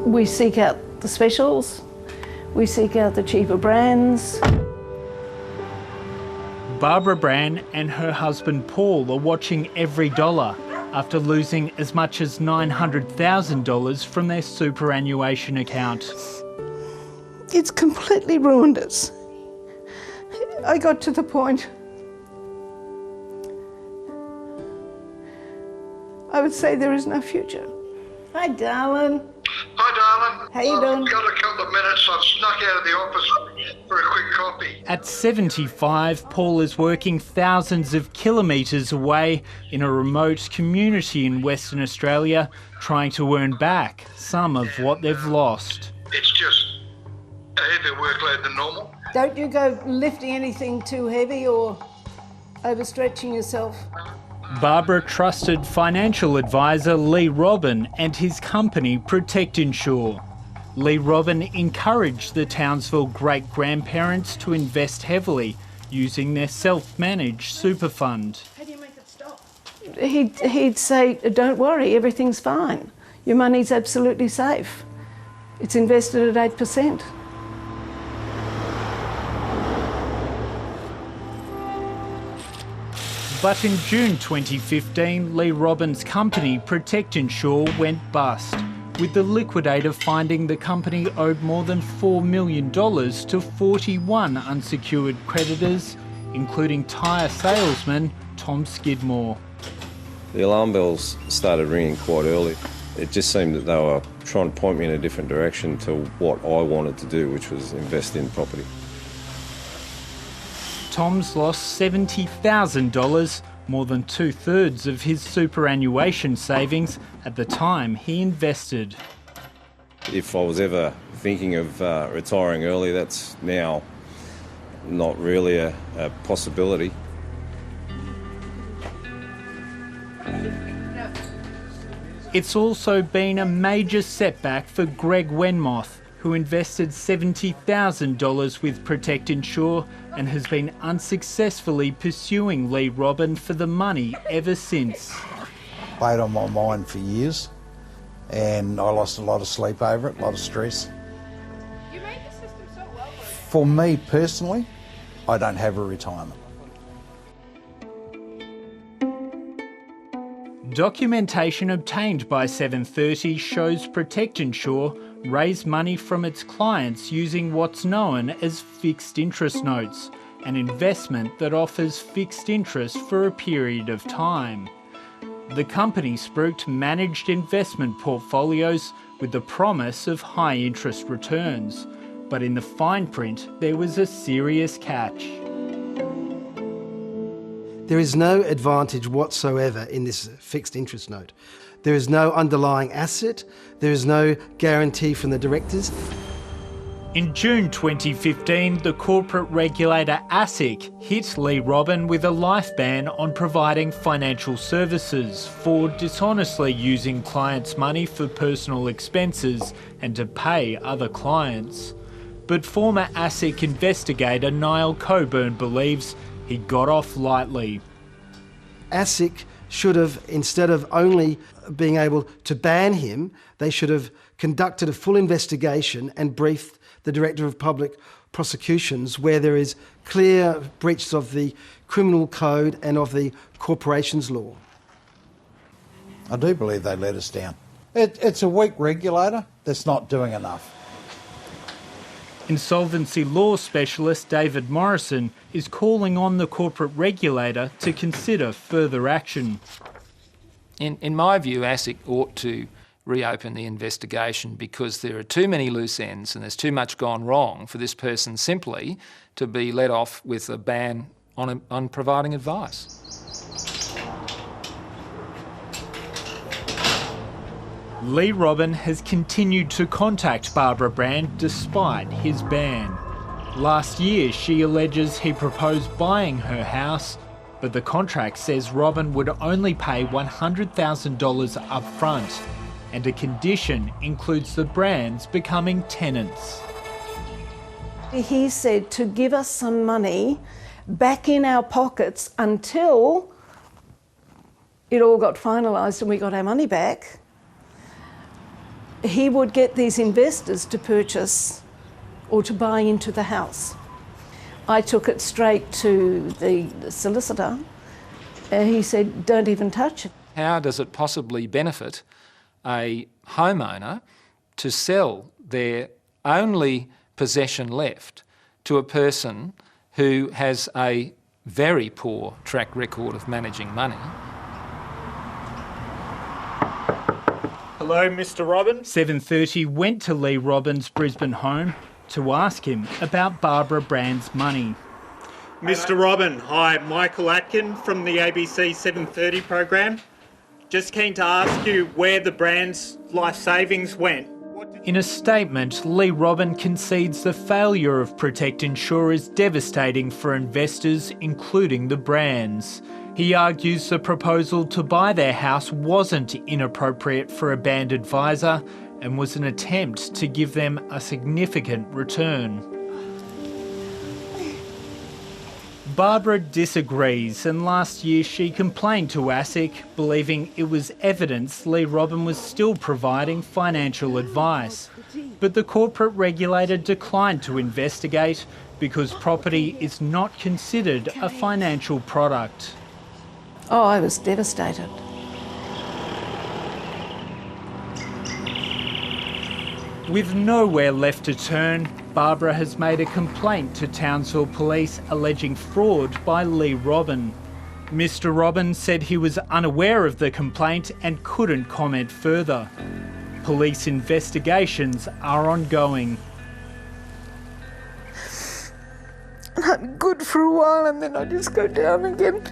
We seek out the specials, we seek out the cheaper brands. Barbara Brand and her husband Paul are watching every dollar after losing as much as $900,000 from their superannuation account. It's completely ruined us. I got to the point, I would say there is no future. Hi, darling. Hi, darling. How you doing? I've got a couple of minutes. I've snuck out of the office for a quick coffee. At 75, Paul is working thousands of kilometres away in a remote community in Western Australia, trying to earn back some of what they've lost. It's just a heavier workload than normal. Don't you go lifting anything too heavy or overstretching yourself. Barbara trusted financial advisor Lee Robin and his company Protect Insure. Lee Robin encouraged the Townsville great-grandparents to invest heavily using their self-managed super fund. How do you make it stop? He'd say, don't worry, everything's fine. Your money's absolutely safe. It's invested at 8%. But in June 2015, Lee Robin's company Protect Insure went bust, with the liquidator finding the company owed more than $4 million to 41 unsecured creditors, including tyre salesman Tom Skidmore. The alarm bells started ringing quite early. It just seemed that they were trying to point me in a different direction to what I wanted to do, which was invest in property. Tom's lost $70,000, more than 2/3 of his superannuation savings at the time he invested. If I was ever thinking of retiring early, that's now not really a possibility. It's also been a major setback for Greg Wenmoth, who invested $70,000 with Protect Insure and has been unsuccessfully pursuing Lee Robin for the money ever since. Played on my mind for years and I lost a lot of sleep over it, a lot of stress. You made the system so well. For me personally, I don't have a retirement. Documentation obtained by 730 shows Protect Insure raise money from its clients using what's known as fixed interest notes, an investment that offers fixed interest for a period of time. The company spruiked managed investment portfolios with the promise of high interest returns, but in the fine print there was a serious catch. There is no advantage whatsoever in this fixed interest note. There is no underlying asset, there is no guarantee from the directors. In June 2015, the corporate regulator ASIC hit Lee Robin with a life ban on providing financial services for dishonestly using clients' money for personal expenses and to pay other clients. But former ASIC investigator Niall Coburn believes he got off lightly. ASIC should have, instead of only being able to ban him, they should have conducted a full investigation and briefed the Director of Public Prosecutions where there is clear breaches of the criminal code and of the corporations law. I do believe they let us down. It's a weak regulator that's not doing enough. Insolvency law specialist David Morrison is calling on the corporate regulator to consider further action. In my view, ASIC ought to reopen the investigation because there are too many loose ends and there's too much gone wrong for this person simply to be let off with a ban on providing advice. Lee Robin has continued to contact Barbara Brand despite his ban. Last year, she alleges he proposed buying her house, but the contract says Robin would only pay $100,000 up front, and a condition includes the Brands becoming tenants. He said to give us some money back in our pockets until it all got finalised and we got our money back. he would get these investors to purchase or to buy into the house. I took it straight to the solicitor. He said, don't even touch it. How does it possibly benefit a homeowner to sell their only possession left to a person who has a very poor track record of managing money? Hello, Mr. Robin. 7:30 went to Lee Robin's Brisbane home to ask him about Barbara Brand's money. Mr. Robin, hi, Michael Atkin from the ABC 7:30 program. Just keen to ask you where the Brand's life savings went. In a statement, Lee Robin concedes the failure of Protect Insure is devastating for investors, including the Brands. He argues the proposal to buy their house wasn't inappropriate for a band advisor and was an attempt to give them a significant return. Barbara disagrees, and last year she complained to ASIC, believing it was evidence Lee Robin was still providing financial advice. But the corporate regulator declined to investigate because property is not considered a financial product. Oh, I was devastated. With nowhere left to turn, Barbara has made a complaint to Townsville Police alleging fraud by Lee Robin. Mr. Robin said he was unaware of the complaint and couldn't comment further. Police investigations are ongoing. I'm good for a while and then I just go down again.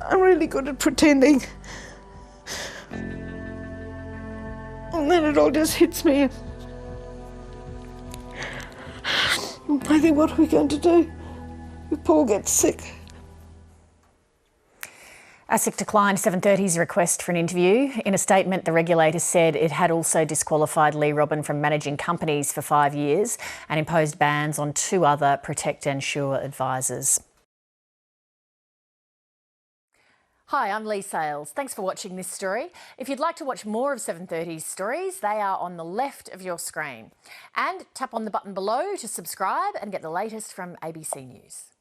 I'm really good at pretending. And then it all just hits me. I think, what are we going to do if Paul gets sick? ASIC declined 7:30's request for an interview. In a statement, the regulator said it had also disqualified Lee Robin from managing companies for 5 years and imposed bans on 2 other Protect Insure advisors. Hi, I'm Lee Sales. Thanks for watching this story. If you'd like to watch more of 7:30's stories, they are on the left of your screen. And tap on the button below to subscribe and get the latest from ABC News.